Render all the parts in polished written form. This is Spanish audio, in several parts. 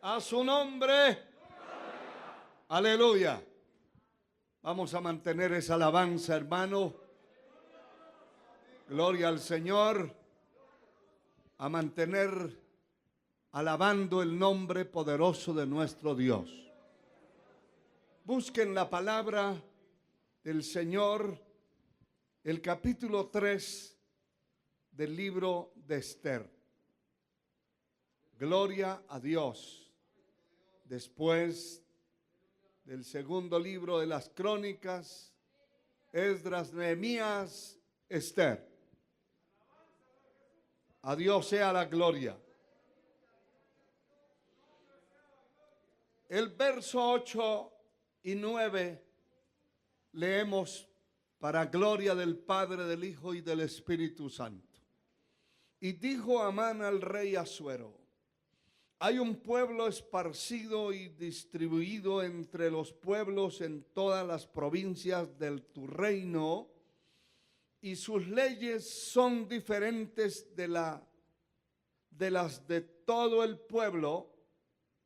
A su nombre. Aleluya. Vamos a mantener esa alabanza, hermano. Gloria al Señor. A mantener alabando el nombre poderoso de nuestro Dios. Busquen la palabra del Señor, el capítulo 3 del libro de Esther. Gloria a Dios. Después del segundo libro de las crónicas, Esdras, Nehemías, Esther. A Dios sea la gloria. El verso 8 y 9 leemos para gloria del Padre, del Hijo y del Espíritu Santo. Y dijo Amán al rey Asuero: hay un pueblo esparcido y distribuido entre los pueblos en todas las provincias de tu reino, y sus leyes son diferentes de las de todo el pueblo,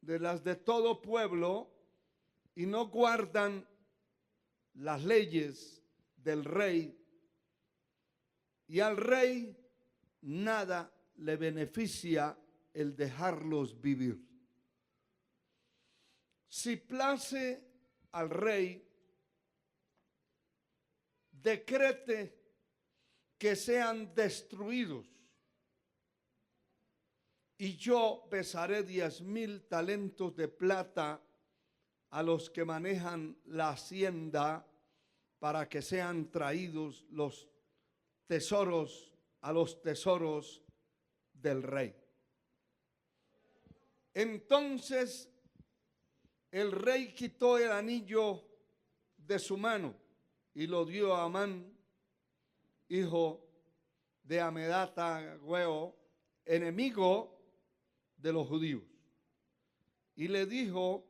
de las de todo pueblo, y no guardan las leyes del rey, y al rey nada le beneficia el dejarlos vivir. Si place al rey, decrete que sean destruidos, y yo pesaré 10,000 talentos de plata a los que manejan la hacienda, para que sean traídos los tesoros a los tesoros del rey. Entonces el rey quitó el anillo de su mano y lo dio a Amán, hijo de Hamedata Agüeo, enemigo de los judíos, y le dijo: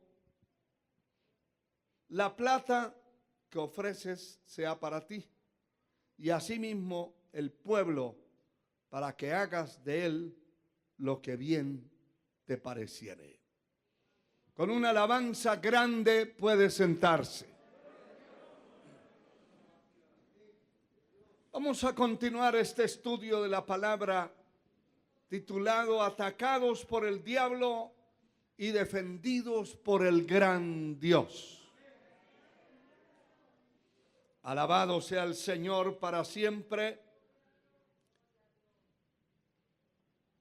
la plata que ofreces sea para ti, y asimismo el pueblo, para que hagas de él lo que bien te pareciere. Con una alabanza grande puede sentarse. Vamos a continuar este estudio de la palabra titulado Atacados por el diablo y defendidos por el gran Dios. Alabado sea el Señor para siempre.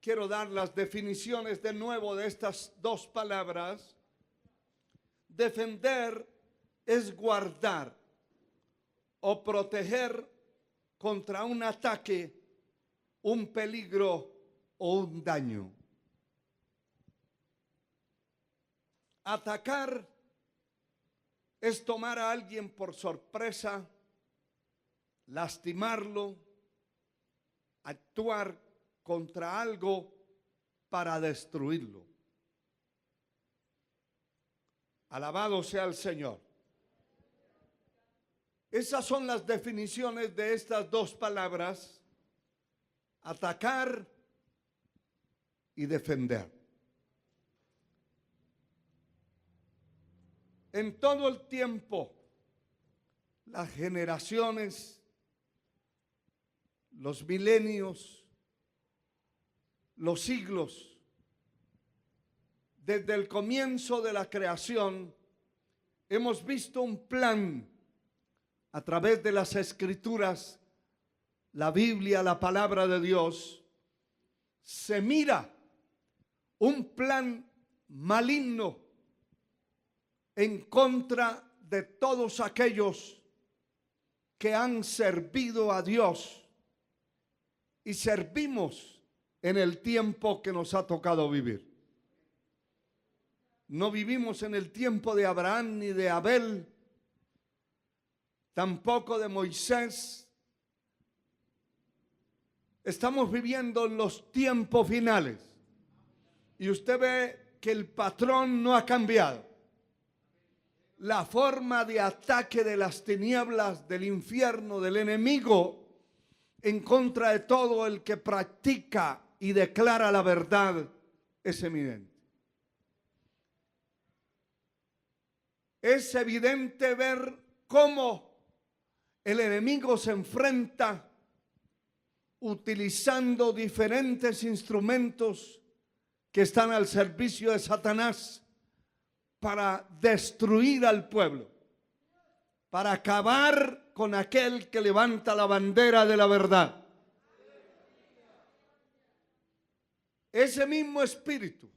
Quiero dar las definiciones de nuevo de estas dos palabras. Defender es guardar o proteger contra un ataque, un peligro o un daño. Atacar es tomar a alguien por sorpresa, lastimarlo, actuar contra algo para destruirlo. Alabado sea el Señor. Esas son las definiciones de estas dos palabras: atacar y defender. En todo el tiempo, las generaciones, los milenios, los siglos, desde el comienzo de la creación, hemos visto un plan a través de las Escrituras, la Biblia, la palabra de Dios. Se mira un plan maligno en contra de todos aquellos que han servido a Dios y servimos en el tiempo que nos ha tocado vivir. No vivimos en el tiempo de Abraham ni de Abel, tampoco de Moisés. Estamos viviendo en los tiempos finales y usted ve que el patrón no ha cambiado. La forma de ataque de las tinieblas, del infierno, del enemigo en contra de todo el que practica y declara la verdad es evidente. es evidente ver cómo el enemigo se enfrenta utilizando diferentes instrumentos que están al servicio de Satanás para destruir al pueblo, para acabar con aquel que levanta la bandera de la verdad. Ese mismo espíritu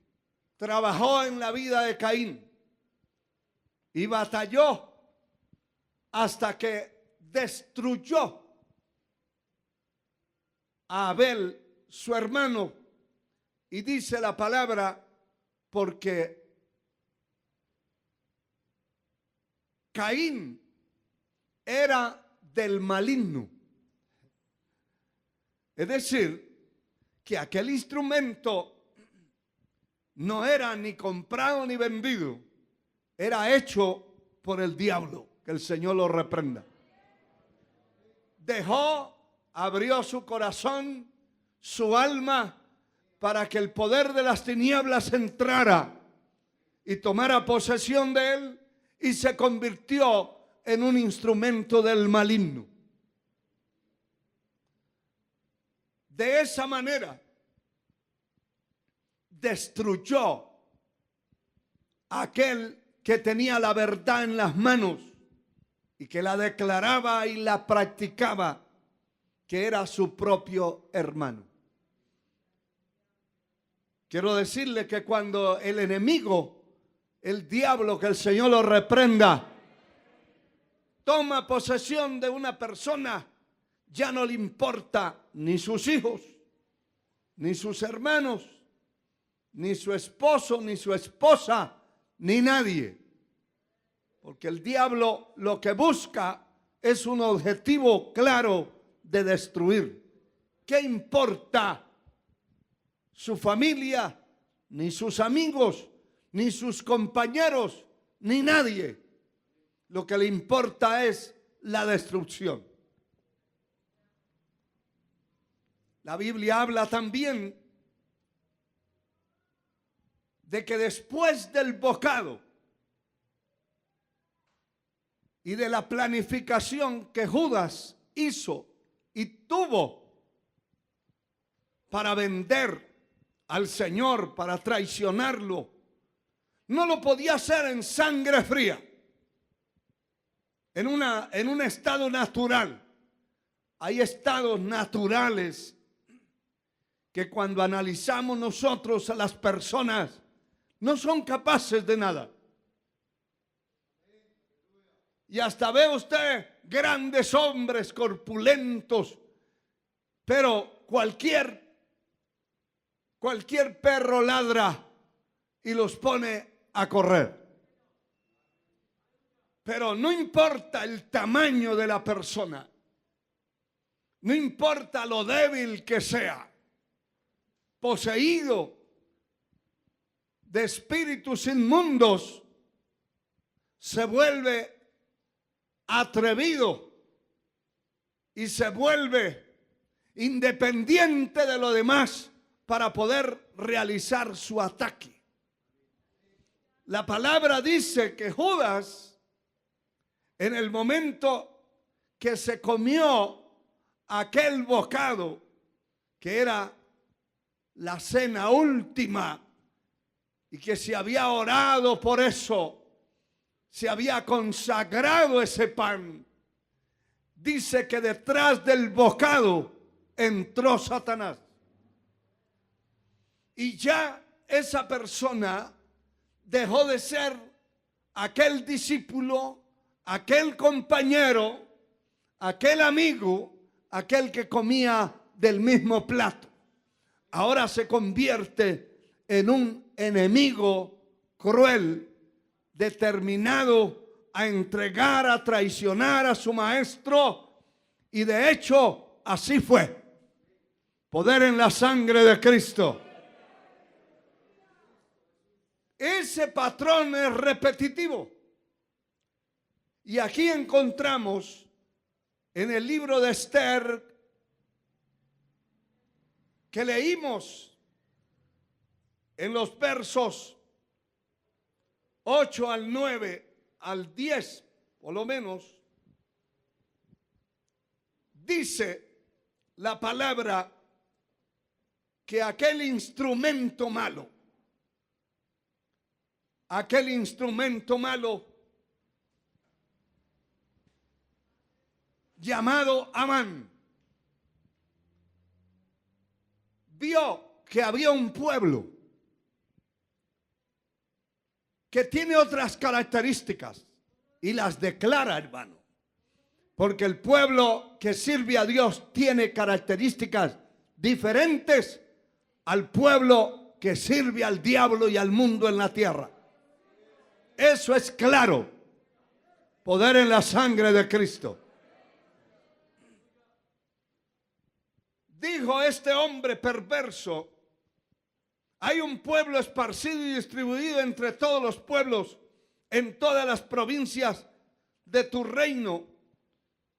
trabajó en la vida de Caín y batalló hasta que destruyó a Abel, su hermano. Y dice la palabra, porque Caín era del maligno. Es decir, que aquel instrumento no era ni comprado ni vendido, era hecho por el diablo. Que el Señor lo reprenda. Abrió su corazón, su alma, para que el poder de las tinieblas entrara y tomara posesión de él, y se convirtió en un instrumento del maligno. De esa manera destruyó a aquel que tenía la verdad en las manos y que la declaraba y la practicaba, que era su propio hermano. Quiero decirle que cuando el enemigo, el diablo, que el Señor lo reprenda, toma posesión de una persona, ya no le importa ni sus hijos, ni sus hermanos, ni su esposo, ni su esposa, ni nadie. Porque el diablo lo que busca es un objetivo claro de destruir. ¿Qué importa su familia, ni sus amigos, ni sus compañeros, ni nadie? Lo que le importa es la destrucción. La Biblia habla también de que después del bocado y de la planificación que Judas hizo y tuvo para vender al Señor, para traicionarlo, no lo podía hacer en sangre fría, en un estado natural. Hay estados naturales que cuando analizamos nosotros a las personas no son capaces de nada. Y hasta ve usted grandes hombres corpulentos, pero cualquier perro ladra y los pone a correr. Pero no importa el tamaño de la persona, no importa lo débil que sea, poseído de espíritus inmundos, se vuelve atrevido y se vuelve independiente de lo demás para poder realizar su ataque. La palabra dice que Judas, en el momento que se comió aquel bocado, que era la cena última, y que se había orado por eso, se había consagrado ese pan, dice que detrás del bocado entró Satanás. Y ya esa persona dejó de ser aquel discípulo, aquel compañero, aquel amigo, aquel que comía del mismo plato. Ahora se convierte en un enemigo cruel, determinado a entregar, a traicionar a su maestro. Y de hecho así fue. Poder en la sangre de Cristo. Ese patrón es repetitivo. Y aquí encontramos en el libro de Esther, que leímos en los versos 8 al 9, al 10, por lo menos, dice la palabra que aquel instrumento malo llamado Amán, vio que había un pueblo que tiene otras características y las declara, hermano. Porque el pueblo que sirve a Dios tiene características diferentes al pueblo que sirve al diablo y al mundo en la tierra. Eso es claro. Poder en la sangre de Cristo. Dijo este hombre perverso: hay un pueblo esparcido y distribuido entre todos los pueblos, en todas las provincias de tu reino,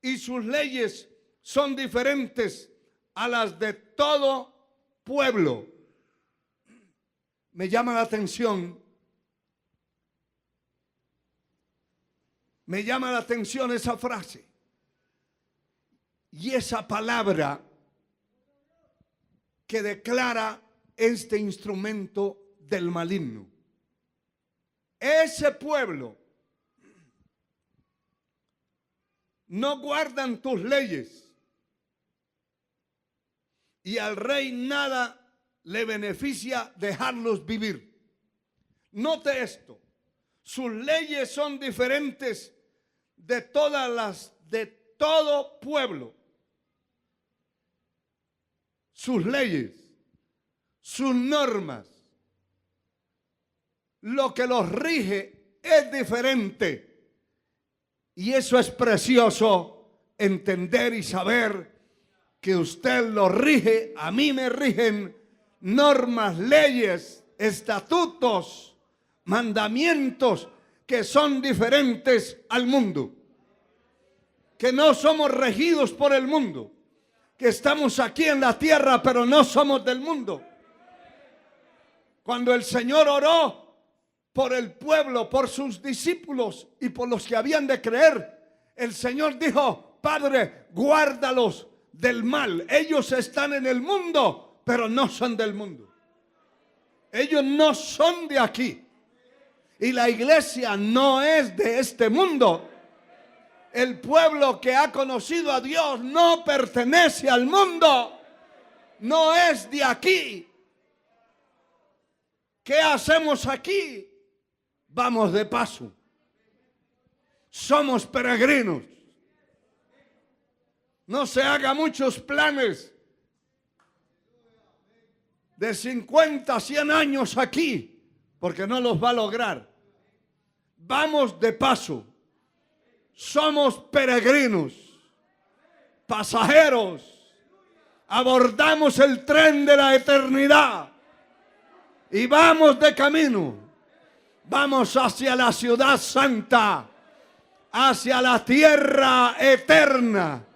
y sus leyes son diferentes a las de todo pueblo. Me llama la atención. Me llama la atención esa frase y esa palabra que declara este instrumento del maligno. Ese pueblo no guardan tus leyes y al rey nada le beneficia dejarlos vivir. Note esto: sus leyes son diferentes de todas las de todo pueblo. Sus leyes, sus normas, lo que los rige es diferente. Y eso es precioso entender y saber que usted lo rige, a mí me rigen normas, leyes, estatutos, mandamientos que son diferentes al mundo. Que no somos regidos por el mundo. Que estamos aquí en la tierra, pero no somos del mundo. Cuando el Señor oró por el pueblo, por sus discípulos y por los que habían de creer, el Señor dijo: Padre, guárdalos del mal. Ellos están en el mundo, pero no son del mundo. Ellos no son de aquí. Y la iglesia no es de este mundo. El pueblo que ha conocido a Dios no pertenece al mundo. No es de aquí. ¿Qué hacemos aquí? Vamos de paso. Somos peregrinos. No se haga muchos planes de 50, 100 años aquí, porque no los va a lograr. Vamos de paso. Somos peregrinos, pasajeros. Abordamos el tren de la eternidad y vamos de camino. Vamos hacia la ciudad santa, hacia la tierra eterna,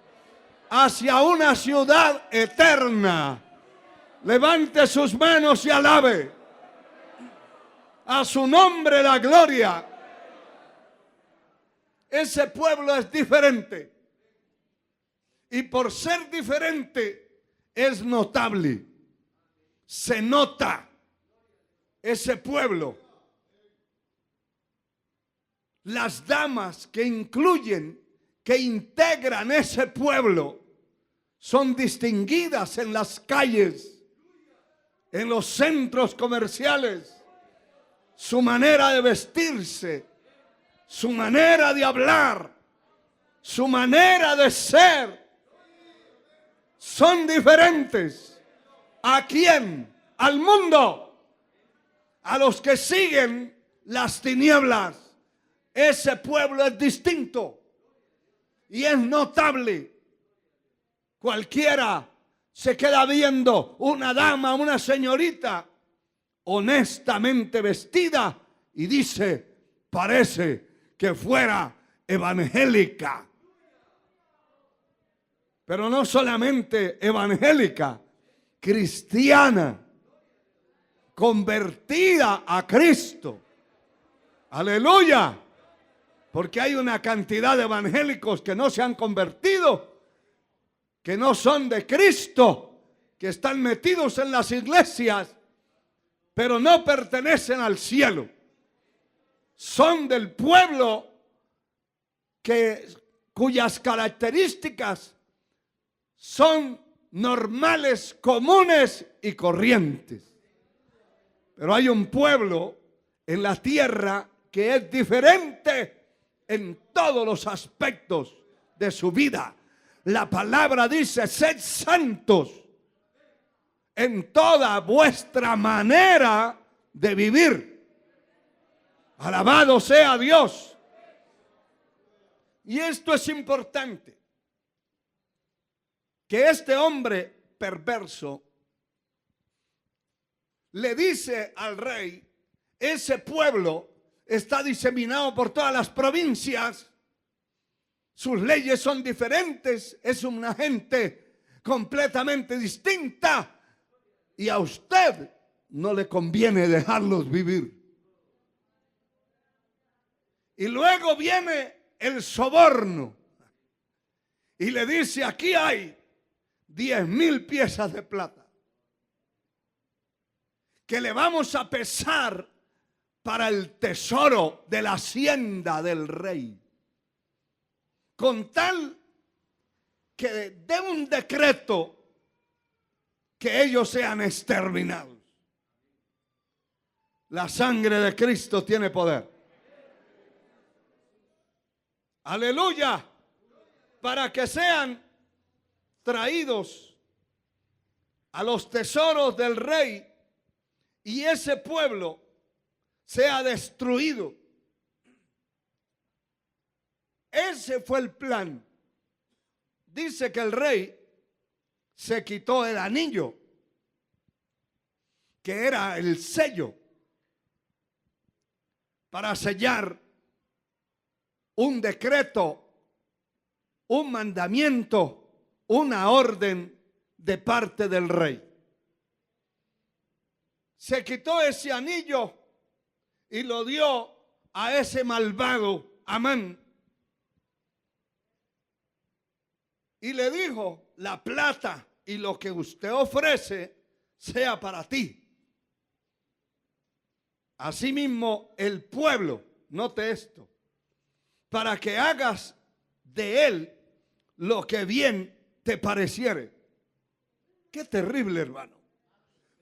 hacia una ciudad eterna. Levante sus manos y alabe. A su nombre la gloria. Ese pueblo es diferente. Y por ser diferente es notable. Se nota ese pueblo. Las damas que incluyen, que integran ese pueblo, son distinguidas en las calles, en los centros comerciales. Su manera de vestirse, su manera de hablar, su manera de ser, son diferentes. ¿A quién? Al mundo. A los que siguen las tinieblas. Ese pueblo es distinto y es notable. Cualquiera se queda viendo una dama, una señorita honestamente vestida y dice: parece que fuera evangélica. Pero no solamente evangélica, cristiana, convertida a Cristo. Aleluya. Porque hay una cantidad de evangélicos que no se han convertido, que no son de Cristo, que están metidos en las iglesias, pero no pertenecen al cielo. Son del pueblo cuyas características son normales, comunes y corrientes. Pero hay un pueblo en la tierra que es diferente en todos los aspectos de su vida. La palabra dice: sed santos en toda vuestra manera de vivir. Alabado sea Dios. Y esto es importante, que este hombre perverso le dice al rey: ese pueblo está diseminado por todas las provincias, sus leyes son diferentes, es una gente completamente distinta, y a usted no le conviene dejarlos vivir. Y luego viene el soborno y le dice: aquí hay 10,000 piezas de plata que le vamos a pesar para el tesoro de la hacienda del rey, con tal que dé un decreto que ellos sean exterminados. La sangre de Cristo tiene poder. Aleluya. Para que sean traídos a los tesoros del rey y ese pueblo sea destruido. Ese fue el plan. Dice que el rey se quitó el anillo, que era el sello, para sellar un decreto, un mandamiento, una orden de parte del rey. Se quitó ese anillo y lo dio a ese malvado Amán. Y le dijo: la plata y lo que usted ofrece sea para ti. Asimismo el pueblo, note esto, para que hagas de él lo que bien te pareciere. Qué terrible, hermano.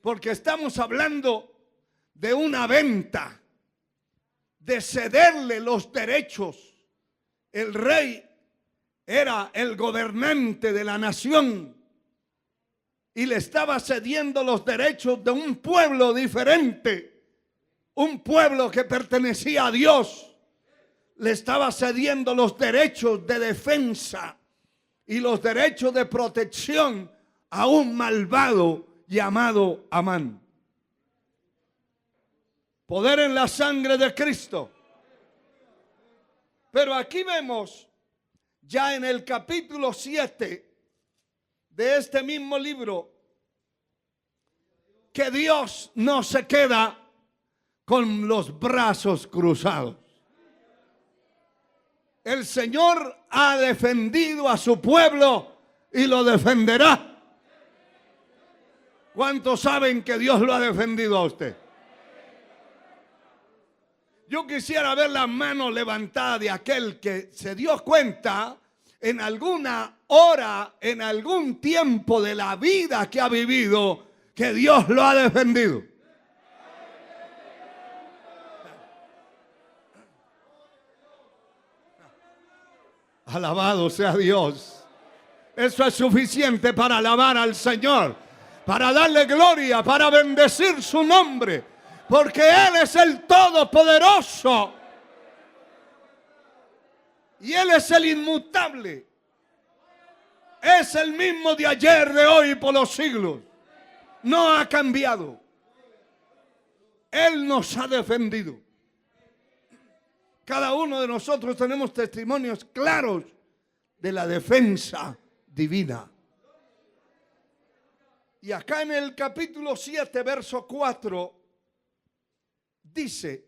Porque estamos hablando de una venta, de cederle los derechos. El rey era el gobernante de la nación y le estaba cediendo los derechos de un pueblo diferente, un pueblo que pertenecía a Dios. Le estaba cediendo los derechos de defensa y los derechos de protección a un malvado llamado Amán. Poder en la sangre de Cristo. Pero aquí vemos ya en el capítulo 7 de este mismo libro que Dios no se queda con los brazos cruzados. El Señor ha defendido a su pueblo y lo defenderá. ¿Cuántos saben que Dios lo ha defendido a usted? Yo quisiera ver la mano levantada de aquel que se dio cuenta en alguna hora, en algún tiempo de la vida que ha vivido, que Dios lo ha defendido. Alabado sea Dios. Eso es suficiente para alabar al Señor, para darle gloria, para bendecir su nombre, porque Él es el Todopoderoso y Él es el inmutable. Es el mismo de ayer, de hoy y por los siglos. No ha cambiado. Él nos ha defendido. Cada uno de nosotros tenemos testimonios claros de la defensa divina. Y acá en el capítulo 7, verso 4, dice: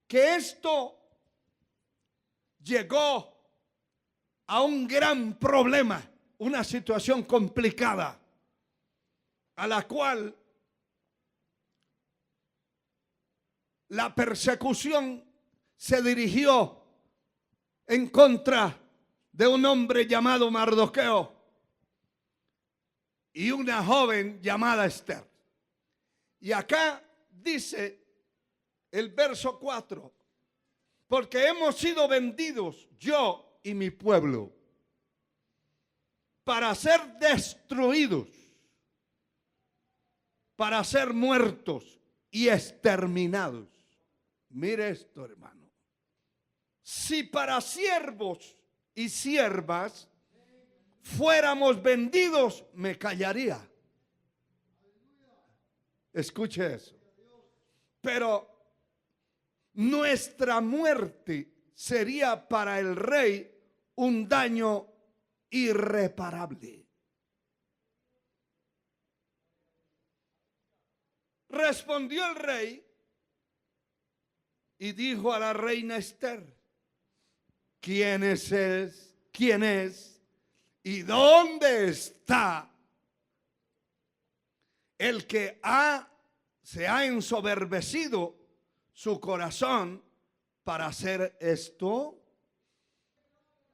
que esto llegó a un gran problema, una situación complicada, a la cual la persecución se dirigió en contra de un hombre llamado Mardoqueo y una joven llamada Esther. Y acá dice el verso 4, porque hemos sido vendidos, yo y mi pueblo, para ser destruidos, para ser muertos y exterminados. Mire esto, hermano. Si para siervos y siervas fuéramos vendidos, me callaría. Escuche eso. Pero nuestra muerte sería para el rey un daño irreparable. Respondió el rey y dijo a la reina Esther: ¿Quién es? ¿Quién es? ¿Y dónde está el que se ha ensoberbecido su corazón para hacer esto?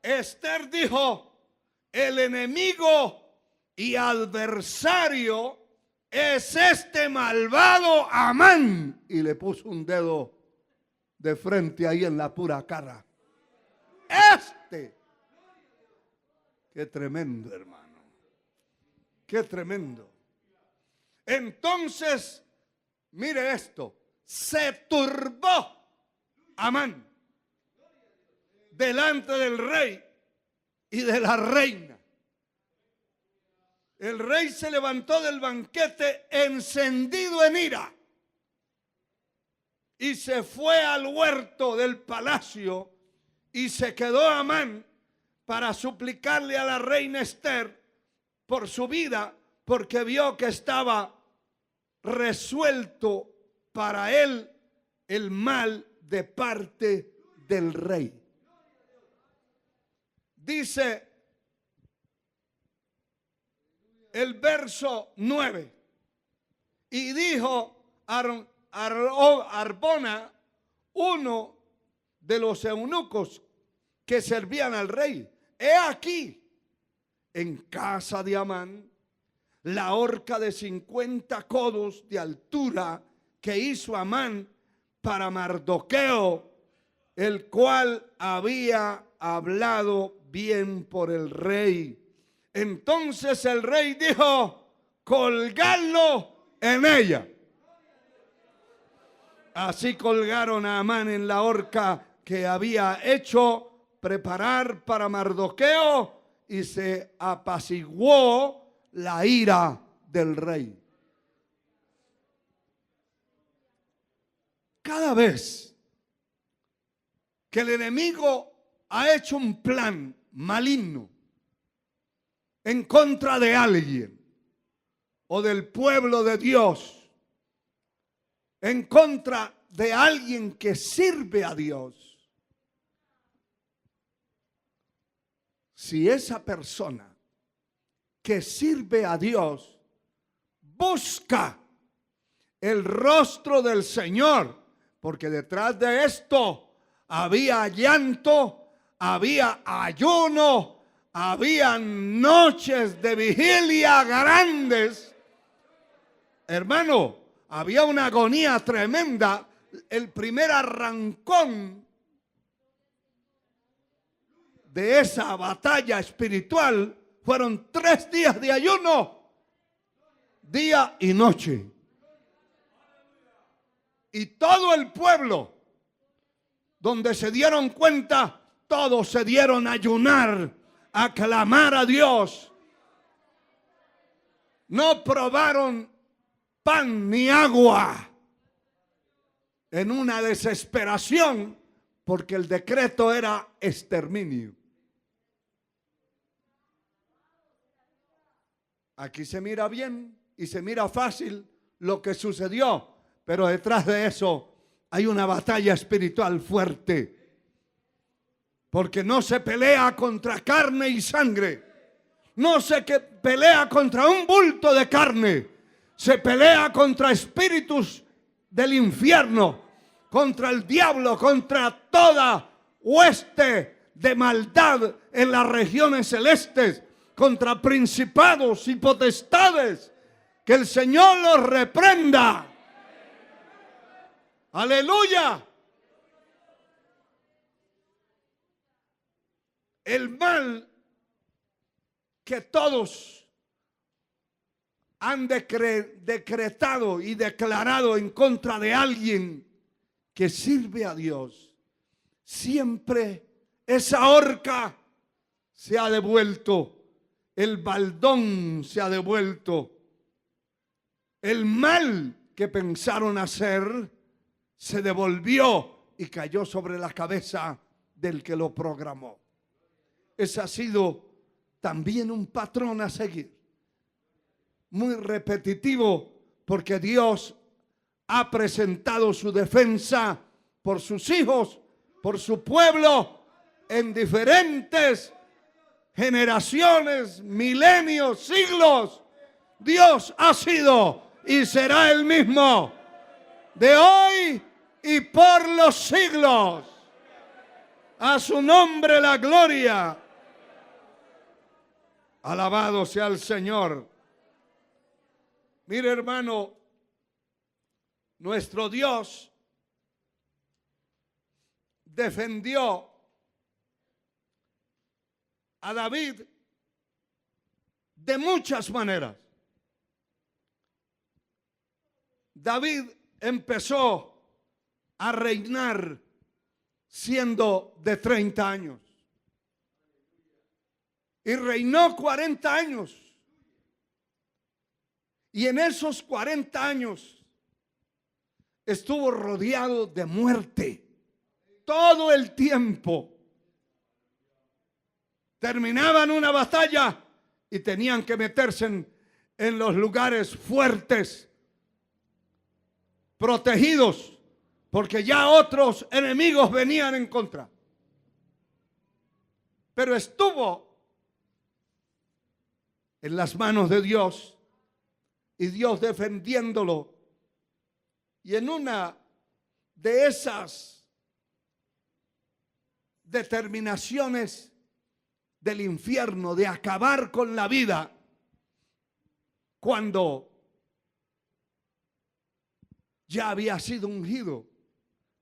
Esther dijo: el enemigo y adversario es este malvado Amán. Y le puso un dedo de frente ahí en la pura cara. Qué tremendo, hermano. Qué tremendo. Entonces, mire esto. Se turbó Amán delante del rey y de la reina. El rey se levantó del banquete encendido en ira y se fue al huerto del palacio y se quedó Amán para suplicarle a la reina Esther por su vida, porque vio que estaba resuelto para él el mal de parte del rey. Dice el verso 9: y dijo Arbona, uno de los eunucos que servían al rey: he aquí, en casa de Amán, la horca de 50 codos de altura que hizo Amán para Mardoqueo, el cual había hablado bien por el rey. Entonces el rey dijo: colgadlo en ella. Así colgaron a Amán en la horca que había hecho preparar para Mardoqueo, y se apaciguó la ira del rey. Cada vez que el enemigo ha hecho un plan maligno en contra de alguien o del pueblo de Dios, en contra de alguien que sirve a Dios, si esa persona que sirve a Dios busca el rostro del Señor, porque detrás de esto había llanto, había ayuno, había noches de vigilia grandes, hermano, había una agonía tremenda. El primer arrancón de esa batalla espiritual fueron 3 días de ayuno, día y noche. Y todo el pueblo, donde se dieron cuenta, todos se dieron a ayunar, a clamar a Dios. No probaron pan ni agua, en una desesperación, porque el decreto era exterminio. Aquí se mira bien y se mira fácil lo que sucedió, pero detrás de eso hay una batalla espiritual fuerte. Porque no se pelea contra carne y sangre. No se pelea contra un bulto de carne. Se pelea contra espíritus del infierno, contra el diablo, contra toda hueste de maldad en las regiones celestes, contra principados y potestades. Que el Señor los reprenda. Aleluya. El mal que todos han decretado y declarado en contra de alguien que sirve a Dios, siempre esa horca se ha devuelto, el baldón se ha devuelto, el mal que pensaron hacer se devolvió y cayó sobre la cabeza del que lo programó. Ese ha sido también un patrón a seguir, muy repetitivo, porque Dios ha presentado su defensa por sus hijos, por su pueblo, en diferentes generaciones, milenios, siglos. Dios ha sido y será el mismo de hoy y por los siglos. A su nombre la gloria. Alabado sea el Señor. Mire, hermano, nuestro Dios defendió a David de muchas maneras. David empezó a reinar siendo de 30 años. Y reinó 40 años. Y en esos 40 años estuvo rodeado de muerte. Todo el tiempo. Terminaban una batalla y tenían que meterse en los lugares fuertes, protegidos, porque ya otros enemigos venían en contra. Pero estuvo en las manos de Dios y Dios defendiéndolo. Y en una de esas determinaciones del infierno de acabar con la vida, cuando ya había sido ungido,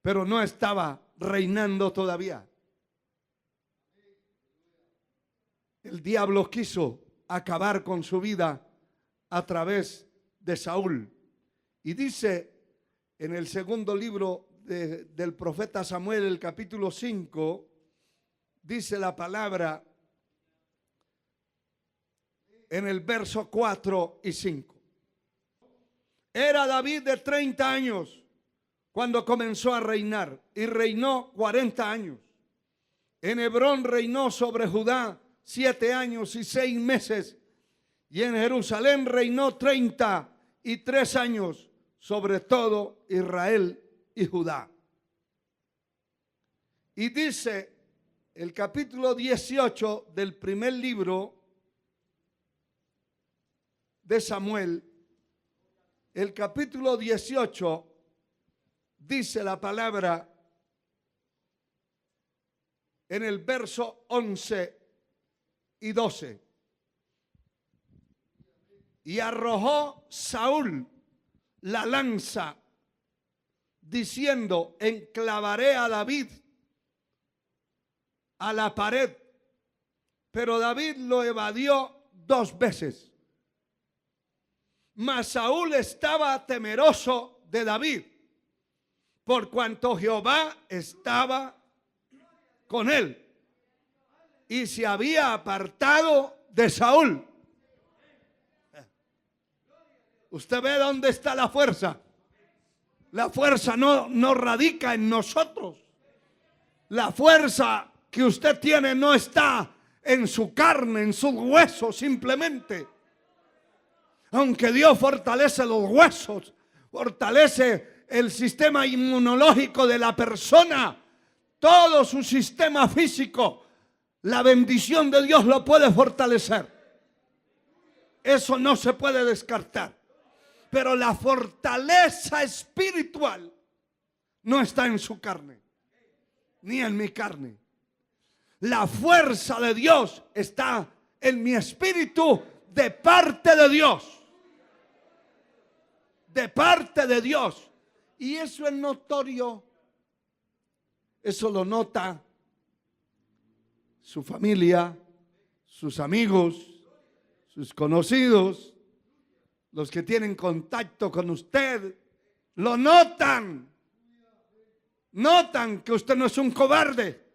pero no estaba reinando todavía, el diablo quiso acabar con su vida a través de Saúl. Y dice en el segundo libro del profeta Samuel, el capítulo 5, dice la palabra en el verso 4 y 5. Era David de 30 años cuando comenzó a reinar y reinó 40 años. En Hebrón reinó sobre Judá 7 años y 6 meses, y en Jerusalén reinó 33 años sobre todo Israel y Judá. Y dice el capítulo 18 del primer libro de Samuel, el capítulo 18, dice la palabra en el verso 11 y 12. Y arrojó Saúl la lanza, diciendo: enclavaré a David a la pared. Pero David lo evadió 2 veces. Mas Saúl estaba temeroso de David, por cuanto Jehová estaba con él y se había apartado de Saúl. Usted ve dónde está la fuerza. La fuerza no radica en nosotros. La fuerza que usted tiene no está en su carne, en sus huesos simplemente. Aunque Dios fortalece los huesos, fortalece el sistema inmunológico de la persona, todo su sistema físico, la bendición de Dios lo puede fortalecer. Eso no se puede descartar. Pero la fortaleza espiritual no está en su carne, ni en mi carne. La fuerza de Dios está en mi espíritu de parte de Dios. De parte de Dios. Y eso es notorio. Eso lo nota su familia, sus amigos, sus conocidos, los que tienen contacto con usted. Lo notan. Notan que usted no es un cobarde,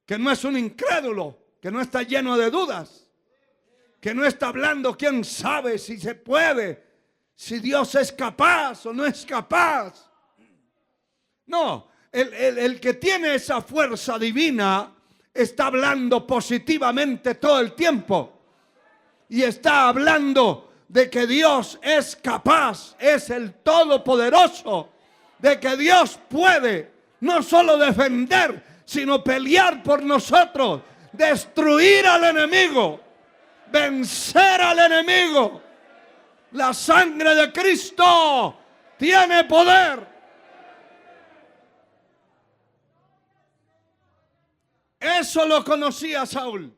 que no es un incrédulo, que no está lleno de dudas, que no está hablando quién sabe si se puede, si Dios es capaz o no es capaz. No, el que tiene esa fuerza divina está hablando positivamente todo el tiempo y está hablando de que Dios es capaz, es el Todopoderoso, de que Dios puede no solo defender, sino pelear por nosotros, destruir al enemigo, vencer al enemigo. La sangre de Cristo tiene poder. Eso lo conocía Saúl,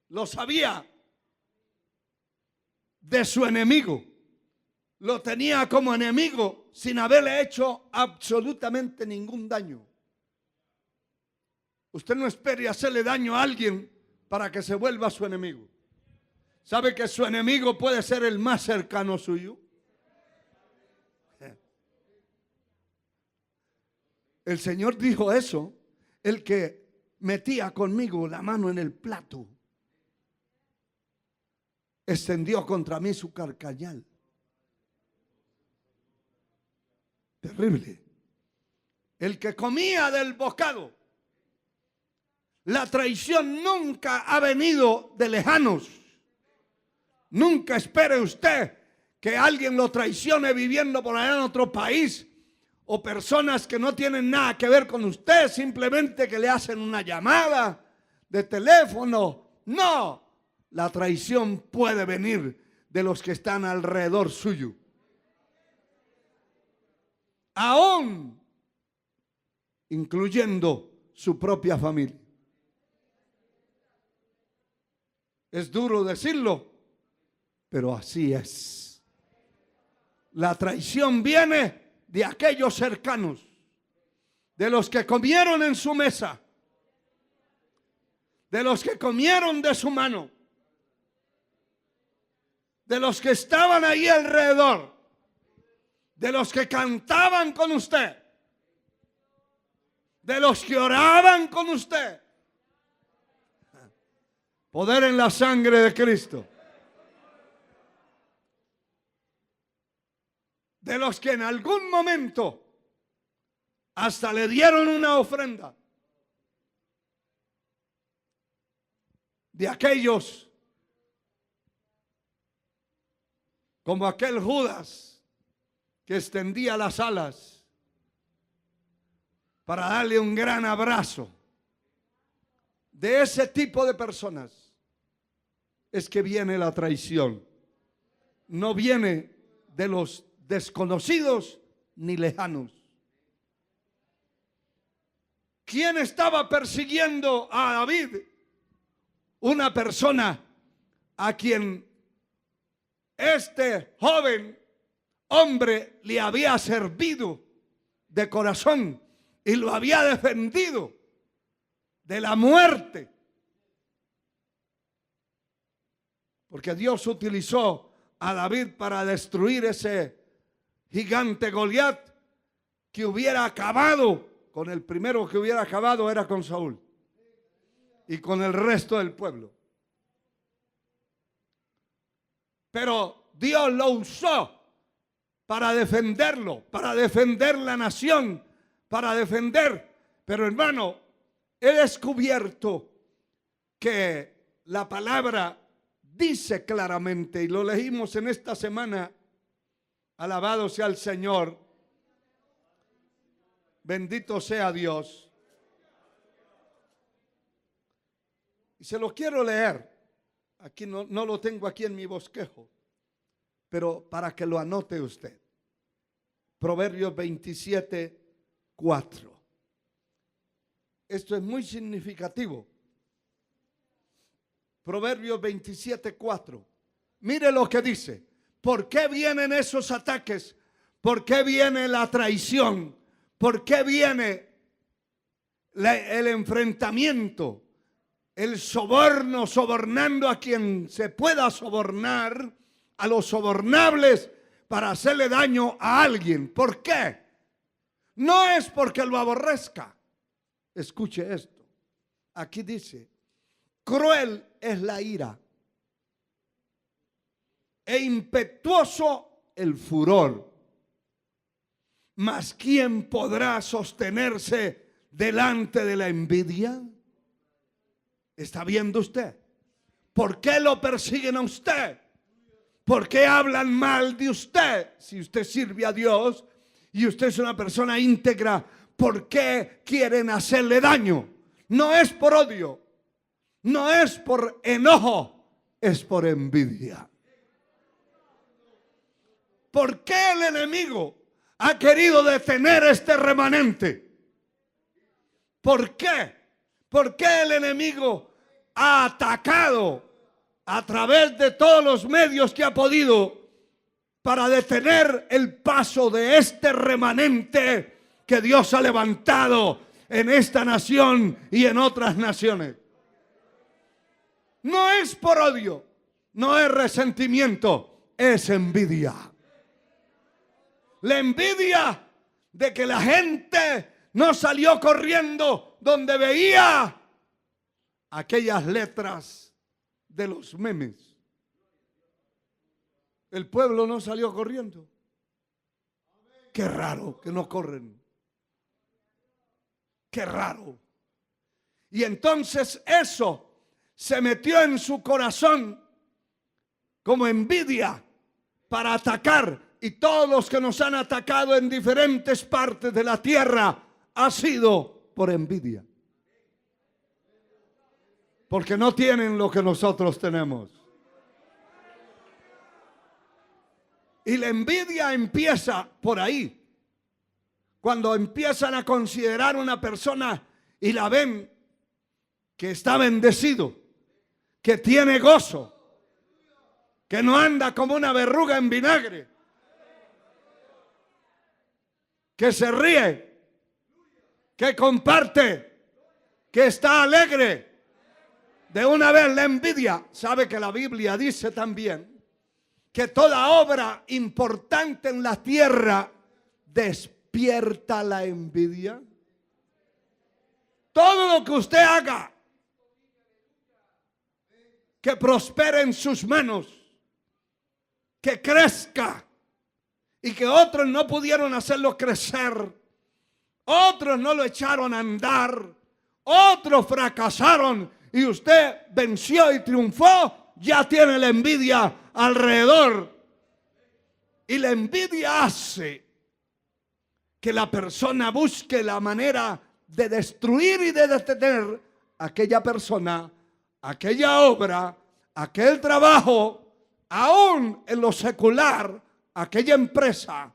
lo sabía de su enemigo, lo tenía como enemigo sin haberle hecho absolutamente ningún daño. Usted no espere hacerle daño a alguien para que se vuelva su enemigo. ¿Sabe que su enemigo puede ser el más cercano suyo? El Señor dijo eso, el que metía conmigo la mano en el plato, extendió contra mí su carcañal. Terrible. El que comía del bocado. La traición nunca ha venido de lejanos. Nunca espere usted que alguien lo traicione viviendo por allá en otro país, o personas que no tienen nada que ver con usted, simplemente que le hacen una llamada de teléfono. No, la traición puede venir de los que están alrededor suyo. Aún incluyendo su propia familia. Es duro decirlo, pero así es. La traición viene de aquellos cercanos, de los que comieron en su mesa, de los que comieron de su mano, de los que estaban ahí alrededor, de los que cantaban con usted, de los que oraban con usted. Poder en la sangre de Cristo. De los que en algún momento hasta le dieron una ofrenda. De aquellos como aquel Judas que extendía las alas para darle un gran abrazo. De ese tipo de personas es que viene la traición. No viene de los desconocidos ni lejanos. ¿Quién estaba persiguiendo a David? Una persona a quien este joven hombre le había servido de corazón y lo había defendido de la muerte. Porque Dios utilizó a David para destruir ese gigante Goliat que hubiera acabado con el primero que hubiera acabado era con Saúl y con el resto del pueblo. Pero Dios lo usó para defenderlo, para defender la nación, para defender. Pero hermano, he descubierto que la palabra dice claramente, y lo leímos en esta semana, Alabado sea el Señor. Bendito sea Dios. Y se lo quiero leer. Aquí no lo tengo aquí en mi bosquejo, pero para que lo anote usted. Proverbios 27:4. Esto es muy significativo. Proverbios 27:4. Mire lo que dice. ¿Por qué vienen esos ataques? ¿Por qué viene la traición? ¿Por qué viene el enfrentamiento? El soborno, sobornando a quien se pueda sobornar, a los sobornables, para hacerle daño a alguien. ¿Por qué? No es porque lo aborrezca. Escuche esto. Aquí dice, cruel es la ira e impetuoso el furor. Mas ¿quién podrá sostenerse delante de la envidia? ¿Está viendo usted? ¿Por qué lo persiguen a usted? ¿Por qué hablan mal de usted? Si usted sirve a Dios y usted es una persona íntegra, ¿por qué quieren hacerle daño? No es por odio, no es por enojo, es por envidia. ¿Por qué el enemigo ha querido detener este remanente? ¿Por qué? ¿Por qué el enemigo ha atacado a través de todos los medios que ha podido para detener el paso de este remanente que Dios ha levantado en esta nación y en otras naciones? No es por odio, no es resentimiento, es envidia. La envidia de que la gente no salió corriendo donde veía aquellas letras de los memes. El pueblo no salió corriendo. Qué raro que no corren. Qué raro. Y entonces eso se metió en su corazón como envidia para atacar. Y todos los que nos han atacado en diferentes partes de la tierra ha sido por envidia. Porque no tienen lo que nosotros tenemos. Y la envidia empieza por ahí. Cuando empiezan a considerar una persona y la ven que está bendecido, que tiene gozo, que no anda como una verruga en vinagre, que se ríe, que comparte, que está alegre. De una vez la envidia. Sabe que la Biblia dice también que toda obra importante en la tierra despierta la envidia. Todo lo que usted haga que prospere en sus manos, que crezca, y que otros no pudieron hacerlo crecer, otros no lo echaron a andar, otros fracasaron y usted venció y triunfó, ya tiene la envidia alrededor. Y la envidia hace que la persona busque la manera de destruir y de detener a aquella persona, aquella obra, aquel trabajo, aún en lo secular, aquella empresa,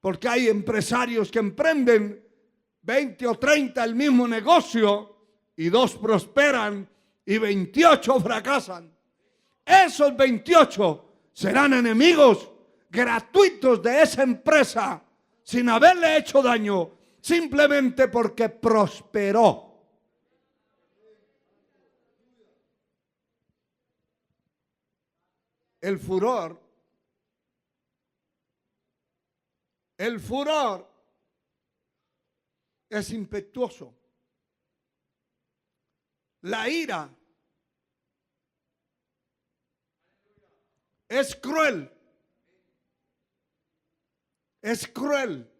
porque hay empresarios que emprenden 20 o 30 el mismo negocio y 2 prosperan y 28 fracasan. Esos 28 serán enemigos gratuitos de esa empresa sin haberle hecho daño, simplemente porque prosperó. El furor es impetuoso. La ira es cruel. Es cruel.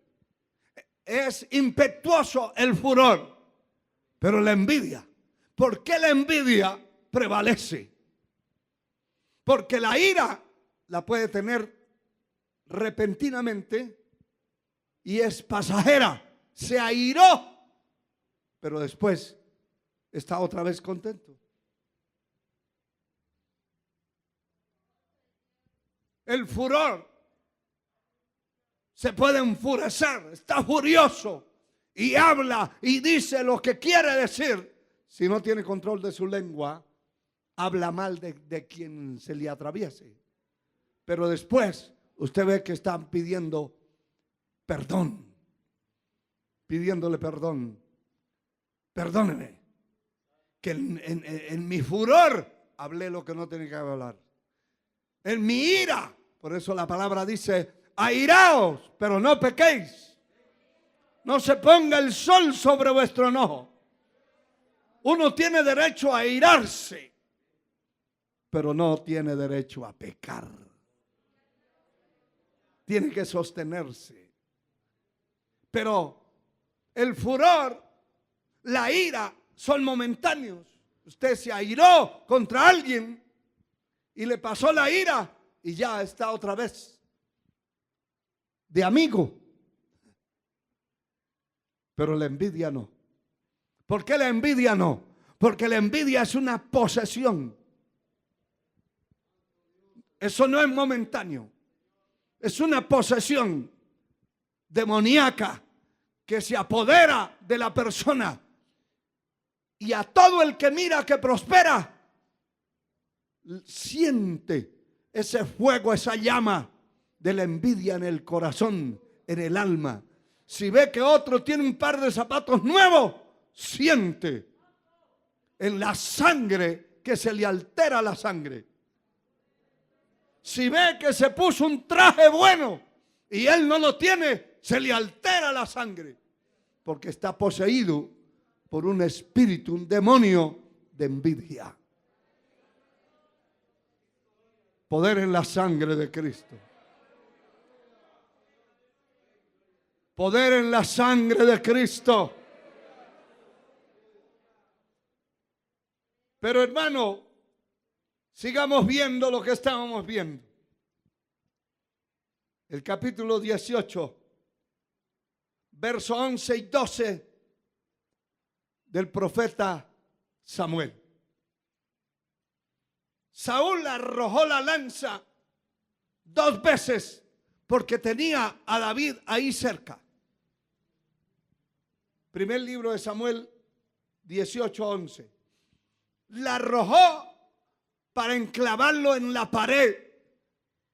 Es impetuoso el furor. Pero la envidia. ¿Por qué la envidia prevalece? Porque la ira la puede tener repentinamente y es pasajera. Se airó, pero después está otra vez contento. El furor se puede enfurecer, está furioso y habla y dice lo que quiere decir. Si no tiene control de su lengua, habla mal de quien se le atraviese. Pero después usted ve que están pidiendo perdón, pidiéndole perdón. Perdóneme, que en mi furor hablé lo que no tenía que hablar. En mi ira, por eso la palabra dice, airaos, pero no pequéis. No se ponga el sol sobre vuestro enojo. Uno tiene derecho a airarse, pero no tiene derecho a pecar. Tiene que sostenerse. Pero el furor, la ira son momentáneos. Usted se airó contra alguien y le pasó la ira y ya está otra vez de amigo. Pero la envidia no. ¿Por qué la envidia no? Porque la envidia es una posesión. Eso no es momentáneo. Es una posesión demoníaca que se apodera de la persona. Y a todo el que mira que prospera, siente ese fuego, esa llama de la envidia en el corazón, en el alma. Si ve que otro tiene un par de zapatos nuevos, siente en la sangre que se le altera la sangre. Si ve que se puso un traje bueno y él no lo tiene, se le altera la sangre. Porque está poseído por un espíritu, un demonio de envidia. Poder en la sangre de Cristo. Poder en la sangre de Cristo. Pero hermano, sigamos viendo lo que estábamos viendo. El capítulo 18, verso 11 y 12 del profeta Samuel. Saúl arrojó la lanza 2 veces porque tenía a David ahí cerca. Primer libro de Samuel 18:11. La arrojó para enclavarlo en la pared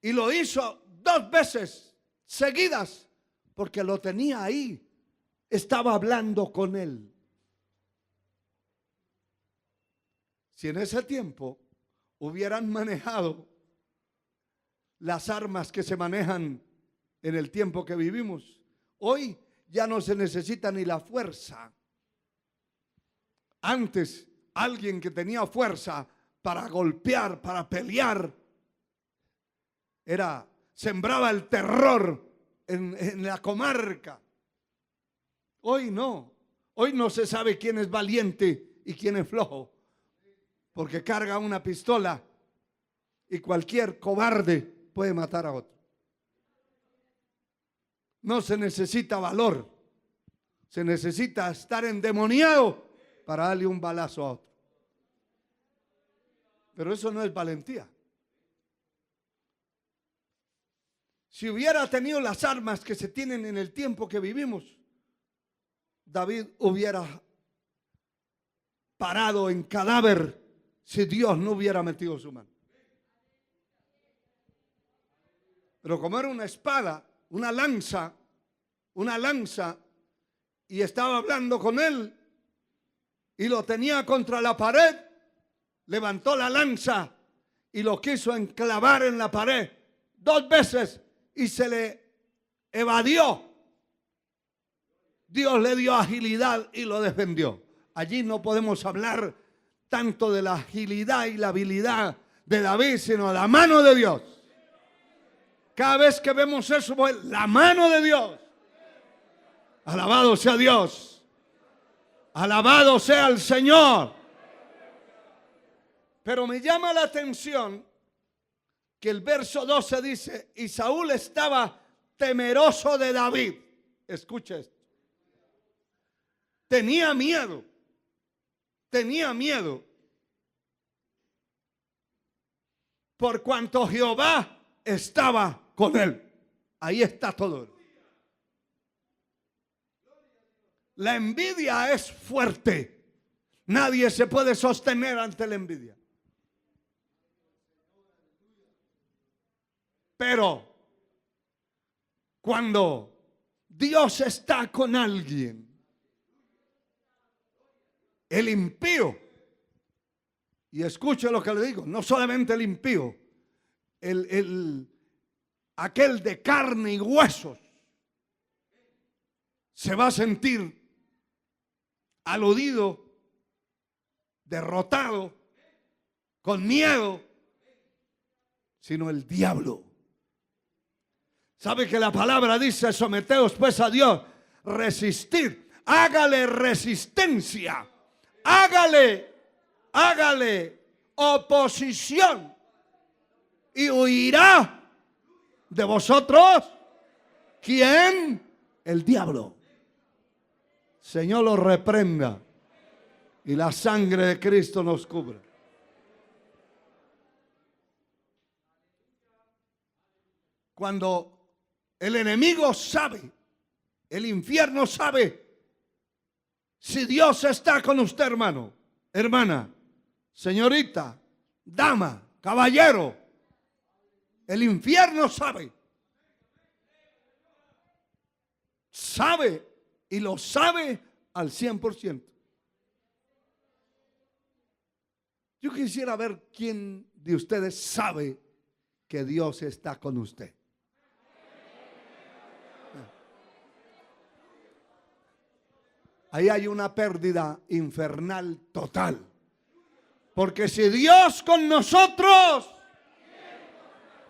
y lo hizo 2 veces seguidas porque lo tenía ahí, estaba hablando con él. Si en ese tiempo hubieran manejado las armas que se manejan en el tiempo que vivimos, hoy ya no se necesita ni la fuerza. Antes, alguien que tenía fuerza para golpear, para pelear, sembraba el terror en la comarca. Hoy no. Hoy no se sabe quién es valiente y quién es flojo, porque carga una pistola y cualquier cobarde puede matar a otro. No se necesita valor, se necesita estar endemoniado para darle un balazo a otro. Pero eso no es valentía. Si hubiera tenido las armas que se tienen en el tiempo que vivimos, David hubiera parado en cadáver si Dios no hubiera metido su mano. Pero como era una espada, una lanza, y estaba hablando con él y lo tenía contra la pared, levantó la lanza y lo quiso enclavar en la pared 2 veces y se le evadió. Dios le dio agilidad y lo defendió. Allí no podemos hablar tanto de la agilidad y la habilidad de David, sino de la mano de Dios. Cada vez que vemos eso, pues, la mano de Dios. Alabado sea Dios. Alabado sea el Señor. Pero me llama la atención que el verso 12 dice, y Saúl estaba temeroso de David. Escucha esto. Tenía miedo. Tenía miedo. Por cuanto Jehová estaba con él. Ahí está todo. La envidia es fuerte. Nadie se puede sostener ante la envidia. Pero cuando Dios está con alguien, el impío, y escuche lo que le digo, no solamente el impío, aquel de carne y huesos, se va a sentir aludido, derrotado, con miedo, sino el diablo. ¿Sabe que la palabra dice, someteos pues a Dios, resistir, hágale resistencia, hágale oposición y huirá de vosotros? ¿Quién? El diablo. Señor lo reprenda y la sangre de Cristo nos cubra. Cuando el enemigo sabe, el infierno sabe, si Dios está con usted, hermano, hermana, señorita, dama, caballero, el infierno sabe. Sabe y lo sabe al 100%. Yo quisiera ver quién de ustedes sabe que Dios está con usted. Ahí hay una pérdida infernal total. Porque si Dios con nosotros,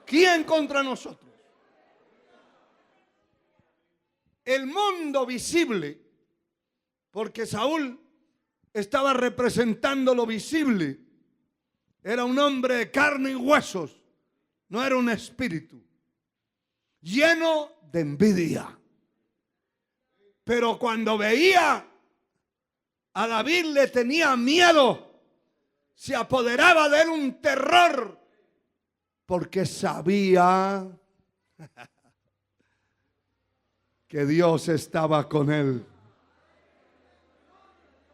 ¿quién contra nosotros? El mundo visible, porque Saúl estaba representando lo visible, era un hombre de carne y huesos, no era un espíritu, lleno de envidia. Pero cuando veía a David le tenía miedo, se apoderaba de él un terror, porque sabía que Dios estaba con él.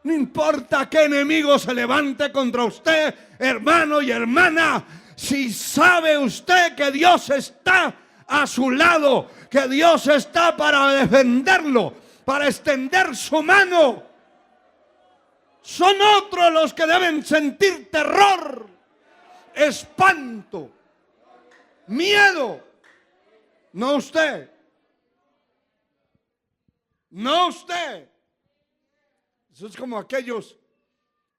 No importa qué enemigo se levante contra usted, hermano y hermana, si sabe usted que Dios está a su lado, que Dios está para defenderlo, para extender su mano, son otros los que deben sentir terror, espanto, miedo, no usted. No usted. Eso es como aquellos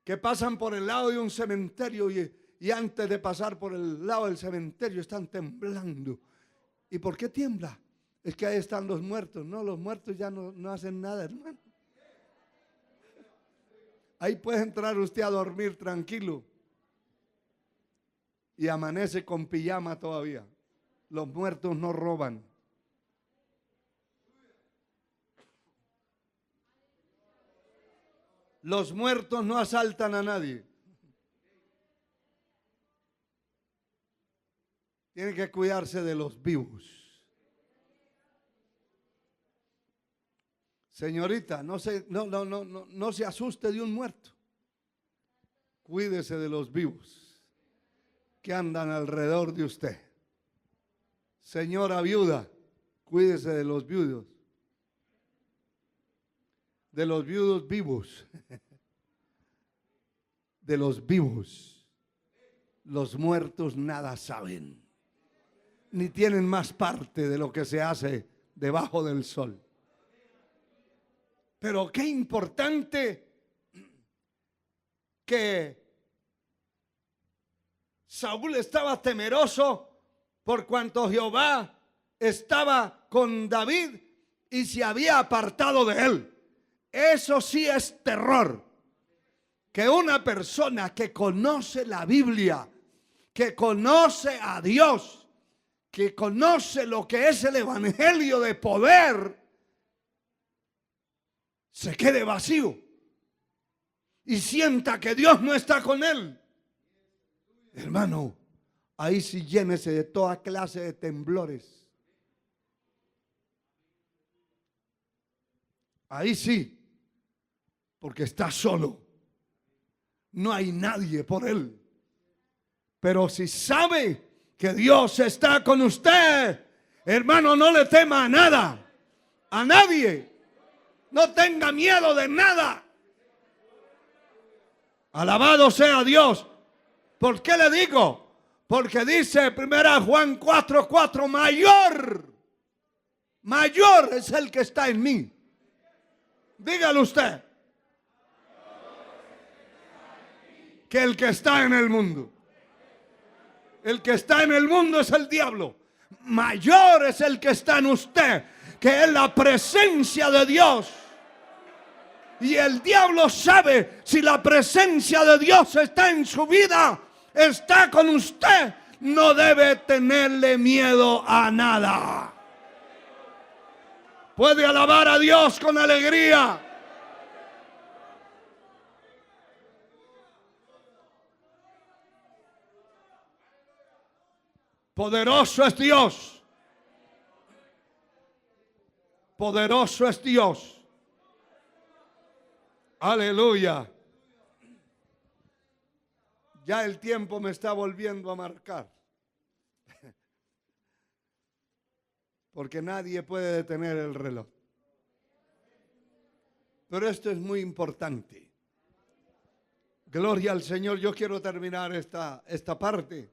que pasan por el lado de un cementerio y antes de pasar por el lado del cementerio están temblando. ¿Y por qué tiembla? Es que ahí están los muertos. No, los muertos ya no hacen nada, hermano. Ahí puede entrar usted a dormir tranquilo y amanece con pijama todavía. Los muertos no roban. Los muertos no asaltan a nadie. Tiene que cuidarse de los vivos. Señorita, no se asuste de un muerto. Cuídese de los vivos que andan alrededor de usted. Señora viuda, cuídese de los viudos. De los viudos vivos. De los vivos. Los muertos nada saben. Ni tienen más parte de lo que se hace debajo del sol. Pero qué importante que Saúl estaba temeroso por cuanto Jehová estaba con David y se había apartado de él. Eso sí es terror. Que una persona que conoce la Biblia, que conoce a Dios, que conoce lo que es el evangelio de poder, se quede vacío y sienta que Dios no está con él, hermano, ahí sí llénese de toda clase de temblores. Ahí sí, porque está solo. No hay nadie por él. Pero si sabe que Dios está con usted, hermano, no le tema a nada, a nadie. No tenga miedo de nada. Alabado sea Dios. ¿Por qué le digo? Porque dice 1 Juan 4:4, mayor es el que está en mí. Dígalo usted. Que el que está en el mundo. El que está en el mundo es el diablo. Mayor es el que está en usted, que es la presencia de Dios. Y el diablo sabe si la presencia de Dios está en su vida, está con usted. No debe tenerle miedo a nada. Puede alabar a Dios con alegría. Poderoso es Dios. Poderoso es Dios. Aleluya. Ya el tiempo me está volviendo a marcar. Porque nadie puede detener el reloj. Pero esto es muy importante. Gloria al Señor. Yo quiero terminar esta parte.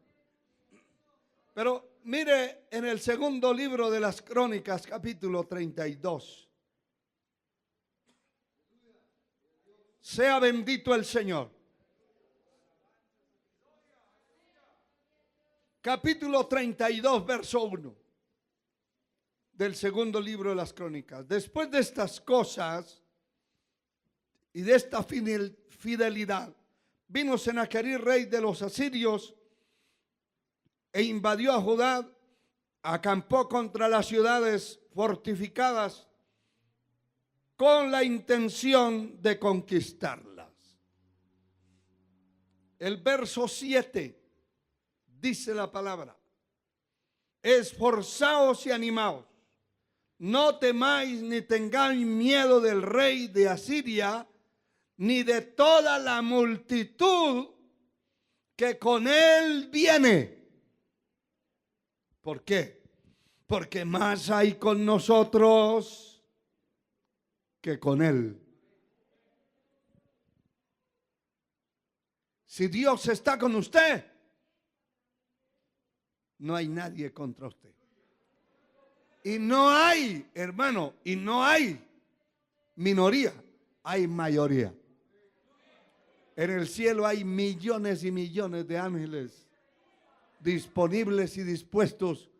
Pero mire en el segundo libro de las Crónicas, capítulo 32. Sea bendito el Señor. Capítulo 32, verso 1 del segundo libro de las Crónicas. Después de estas cosas y de esta fidelidad, vino Sennacherib, rey de los asirios, e invadió a Judá, acampó contra las ciudades fortificadas con la intención de conquistarlas. El verso 7 dice la palabra: esforzaos y animaos, no temáis ni tengáis miedo del rey de Asiria, ni de toda la multitud que con él viene. ¿Por qué? Porque más hay con nosotros que con él. Si Dios está con usted, no hay nadie contra usted. Y no hay, hermano, y no hay minoría, hay mayoría. En el cielo hay millones y millones de ángeles disponibles y dispuestos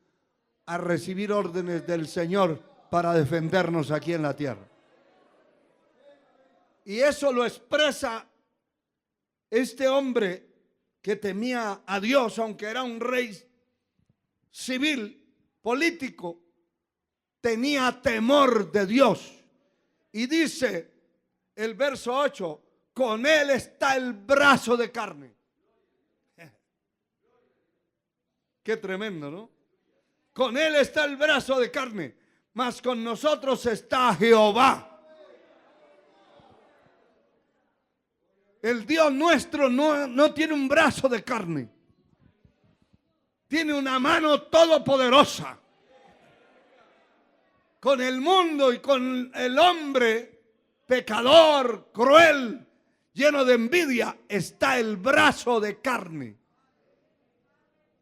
a recibir órdenes del Señor para defendernos aquí en la tierra. Y eso lo expresa este hombre que temía a Dios, aunque era un rey civil, político, tenía temor de Dios. Y dice el verso 8, con él está el brazo de carne. Qué tremendo, ¿no? Con él está el brazo de carne, mas con nosotros está Jehová. El Dios nuestro no tiene un brazo de carne. Tiene una mano todopoderosa. Con el mundo y con el hombre pecador, cruel, lleno de envidia, está el brazo de carne.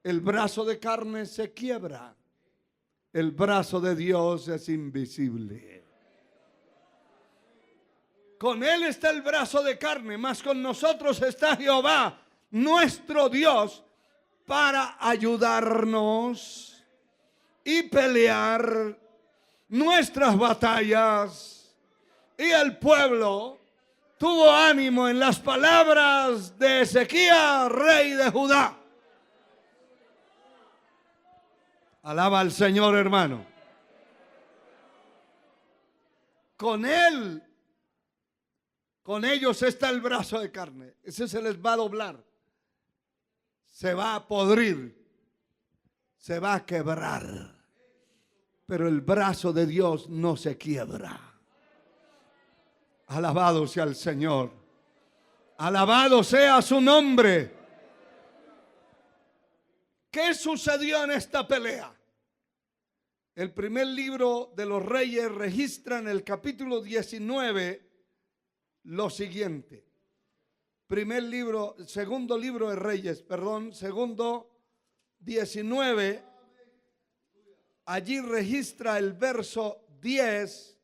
El brazo de carne se quiebra. El brazo de Dios es invisible. Con él está el brazo de carne, mas con nosotros está Jehová, nuestro Dios, para ayudarnos y pelear nuestras batallas. Y el pueblo tuvo ánimo en las palabras de Ezequías, rey de Judá. Alaba al Señor, hermano. Con Él, con ellos está el brazo de carne. Ese se les va a doblar. Se va a podrir. Se va a quebrar. Pero el brazo de Dios no se quiebra. Alabado sea el Señor. Alabado sea su nombre. ¿Qué sucedió en esta pelea? El primer libro de los Reyes registra en el capítulo 19 lo siguiente. Segundo libro de Reyes, segundo 19. Allí registra el verso 10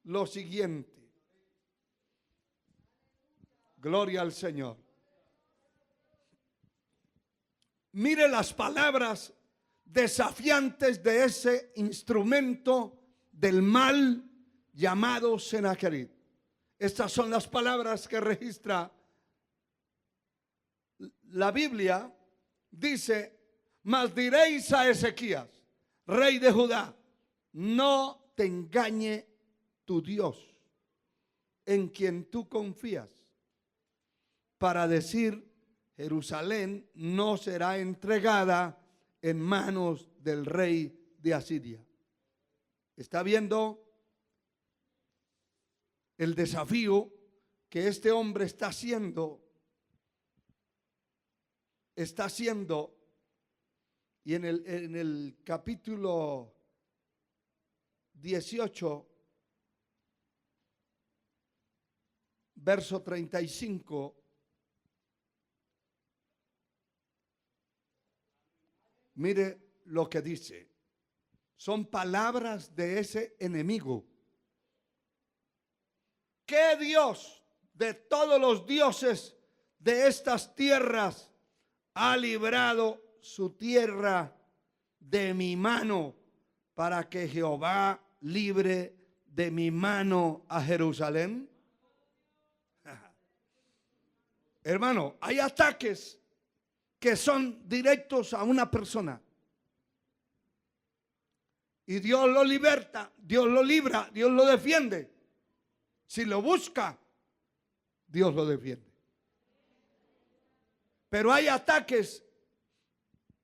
lo siguiente. Gloria al Señor. Mire las palabras desafiantes de ese instrumento del mal llamado Sennacherib. Estas son las palabras que registra la Biblia. Dice: mas diréis a Ezequías, rey de Judá, no te engañe tu Dios, en quien tú confías, para decir: Jerusalén no será entregada en manos del rey de Asiria. ¿Está viendo el desafío que este hombre está haciendo? Y en el capítulo 18, verso 35, mire lo que dice. Son palabras de ese enemigo. ¿Qué Dios de todos los dioses de estas tierras ha librado su tierra de mi mano, para que Jehová libre de mi mano a Jerusalén? Hermano, hay ataques que son directos a una persona. Y Dios lo liberta, Dios lo libra, Dios lo defiende. Si lo busca, Dios lo defiende. Pero hay ataques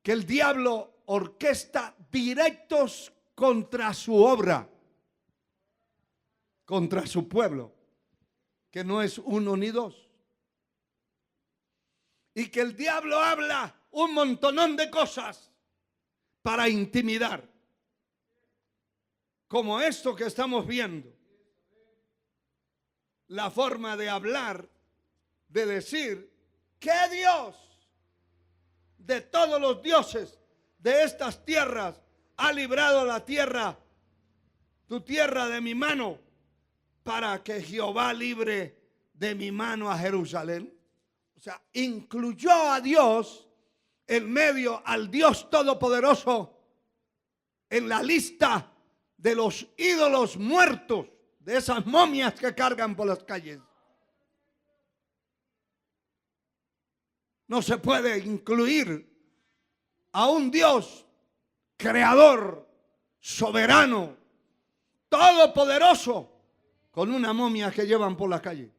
que el diablo orquesta directos contra su obra, contra su pueblo, que no es uno ni dos. Y que el diablo habla un montonón de cosas para intimidar, como esto que estamos viendo. La forma de hablar, de decir que Dios de todos los dioses de estas tierras ha librado la tierra, tu tierra, de mi mano, para que Jehová libre de mi mano a Jerusalén. O sea, incluyó a Dios en medio, al Dios Todopoderoso, en la lista de los ídolos muertos, de esas momias que cargan por las calles. No se puede incluir a un Dios creador, soberano, todopoderoso, con una momia que llevan por la calle.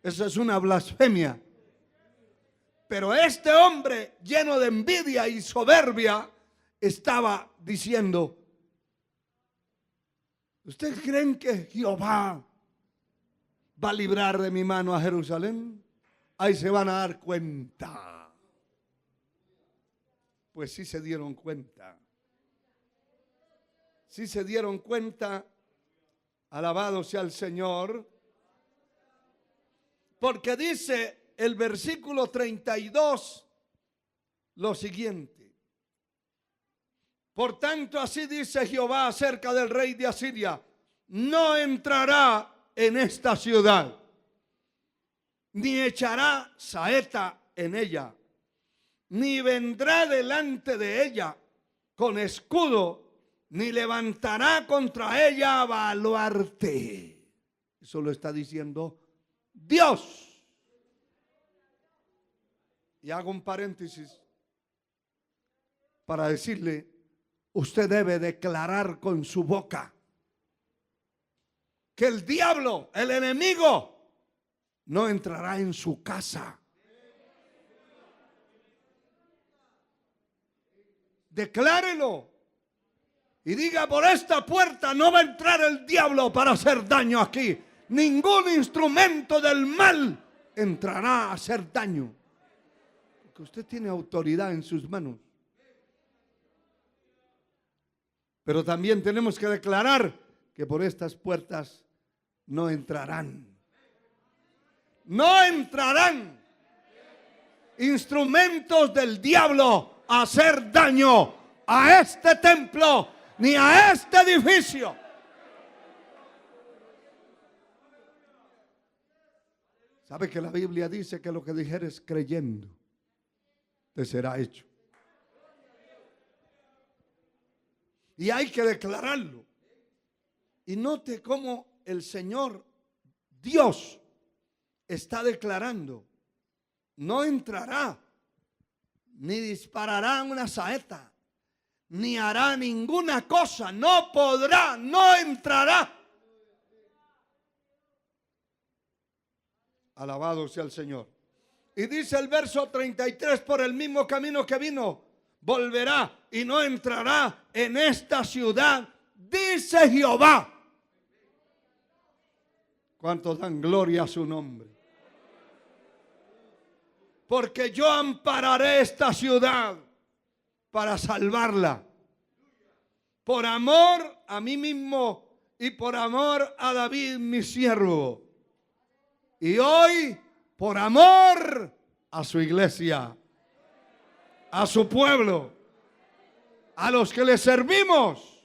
Esa es una blasfemia. Pero este hombre, lleno de envidia y soberbia, estaba diciendo: ¿ustedes creen que Jehová va a librar de mi mano a Jerusalén? Ahí se van a dar cuenta. Pues sí se dieron cuenta. Sí se dieron cuenta. Alabado sea el Señor. Porque dice el versículo 32 lo siguiente: por tanto, así dice Jehová acerca del rey de Asiria: no entrará en esta ciudad, ni echará saeta en ella, ni vendrá delante de ella con escudo, ni levantará contra ella baluarte. Eso lo está diciendo Dios. Y hago un paréntesis. para decirle: usted debe declarar con su boca que el diablo, el enemigo, no entrará en su casa. Declárelo y diga: por esta puerta no va a entrar el diablo para hacer daño aquí. Ningún instrumento del mal entrará a hacer daño, porque usted tiene autoridad en sus manos. Pero también tenemos que declarar que por estas puertas no entrarán. No entrarán instrumentos del diablo a hacer daño a este templo ni a este edificio. ¿Sabe que la Biblia dice que lo que dijeres creyendo te será hecho? Y hay que declararlo. Y note cómo el Señor Dios está declarando: no entrará, ni disparará una saeta, ni hará ninguna cosa, no podrá, no entrará. Alabado sea el Señor. Y dice el verso 33: por el mismo camino que vino, volverá y no entrará en esta ciudad, dice Jehová. ¿Cuántos dan gloria a su nombre? Porque yo ampararé esta ciudad para salvarla, por amor a mí mismo y por amor a David mi siervo, y hoy por amor a su iglesia, a su pueblo, a los que le servimos.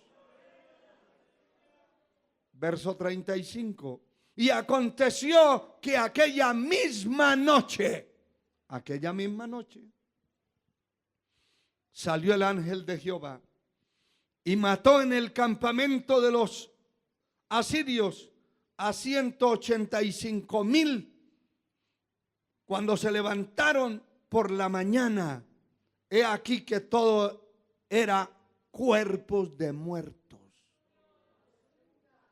Verso 35: y aconteció que aquella misma noche, salió el ángel de Jehová y mató en el campamento de los asirios a 185,000. Cuando se levantaron por la mañana, he aquí que todo era cuerpos de muertos.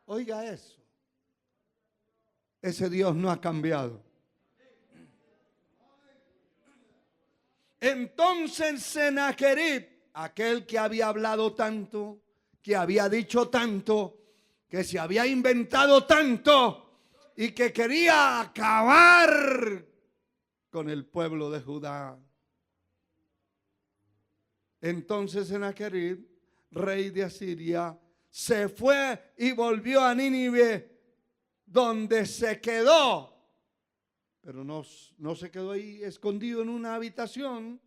Oiga eso. Ese Dios no ha cambiado. Entonces Sennacherib, aquel que había hablado tanto, que había dicho tanto, que se había inventado tanto y que quería acabar con el pueblo de Judá. Entonces Sennacherib, rey de Asiria, se fue y volvió a Nínive, donde se quedó. Pero no se quedó ahí escondido en una habitación.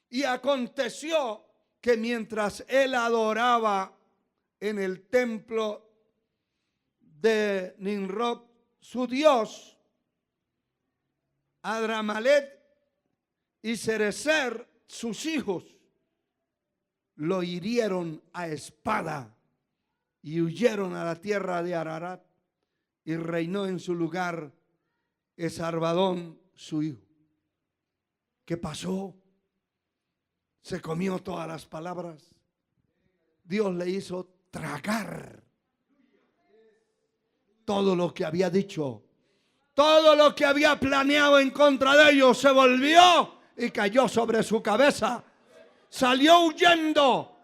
Y aconteció que mientras él adoraba en el templo de Nimrod, su dios, Adramelech y Sarecer, sus hijos, lo hirieron a espada y huyeron a la tierra de Ararat, y reinó en su lugar Esarbadón, su hijo. ¿Qué pasó? Se comió todas las palabras. Dios le hizo tragar todo lo que había dicho. Todo lo que había planeado en contra de ellos se volvió y cayó sobre su cabeza. Salió huyendo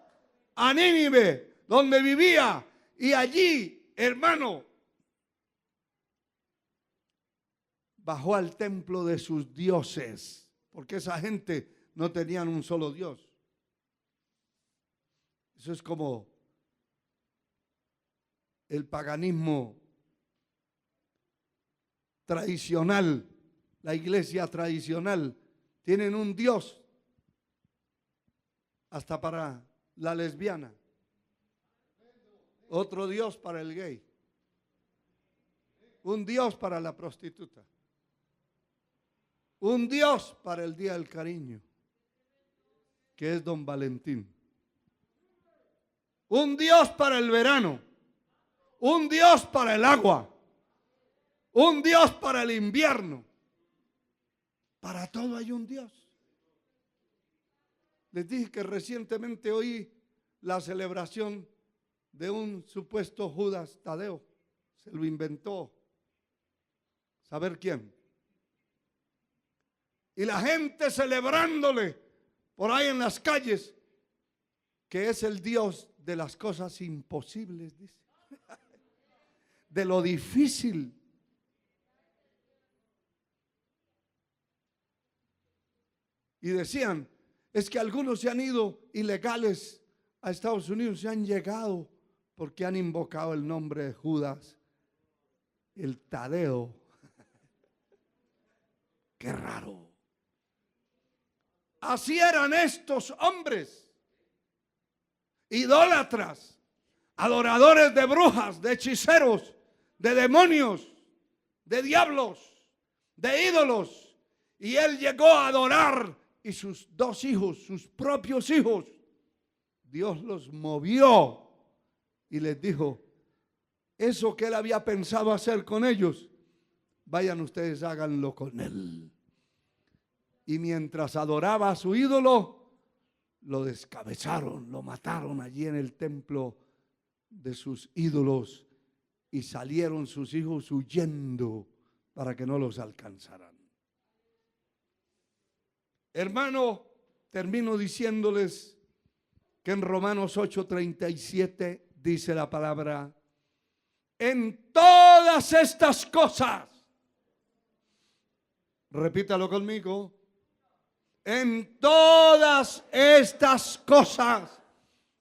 a Nínive, donde vivía, y allí, hermano, bajó al templo de sus dioses, porque esa gente no tenían un solo Dios. Eso es como el paganismo tradicional, la iglesia tradicional. Tienen un Dios hasta para la lesbiana, otro Dios para el gay, un Dios para la prostituta, un Dios para el Día del Cariño, que es Don Valentín, un Dios para el verano, un Dios para el agua, un Dios para el invierno. Para todo hay un Dios. Les dije que recientemente oí la celebración de un supuesto Judas Tadeo. Se lo inventó. ¿Saber quién? Y la gente celebrándole por ahí en las calles, que es el Dios de las cosas imposibles, dice. De lo difícil. Y decían, es que algunos se han ido ilegales a Estados Unidos, se han llegado porque han invocado el nombre de Judas, el Tadeo. Qué raro. Así eran estos hombres, idólatras, adoradores de brujas, de hechiceros, de demonios, de diablos, de ídolos. Y él llegó a adorar, y sus dos hijos, sus propios hijos, Dios los movió y les dijo, eso que él había pensado hacer con ellos, vayan ustedes, háganlo con él. Y mientras adoraba a su ídolo, lo descabezaron, lo mataron allí en el templo de sus ídolos, y salieron sus hijos huyendo para que no los alcanzaran. Hermano, termino diciéndoles que en Romanos 8:37 dice la palabra, en todas estas cosas, repítalo conmigo, en todas estas cosas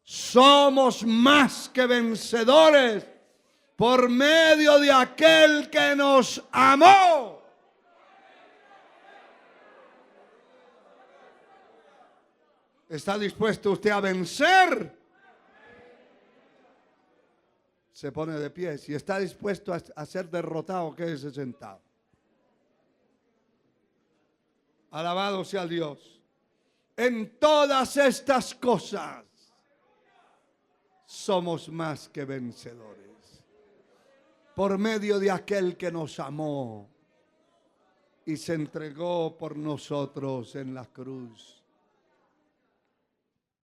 somos más que vencedores por medio de aquel que nos amó. ¿Está dispuesto usted a vencer? Se pone de pie. Si está dispuesto a ser derrotado, quédese sentado. Alabado sea Dios. En todas estas cosas somos más que vencedores por medio de aquel que nos amó y se entregó por nosotros en la cruz.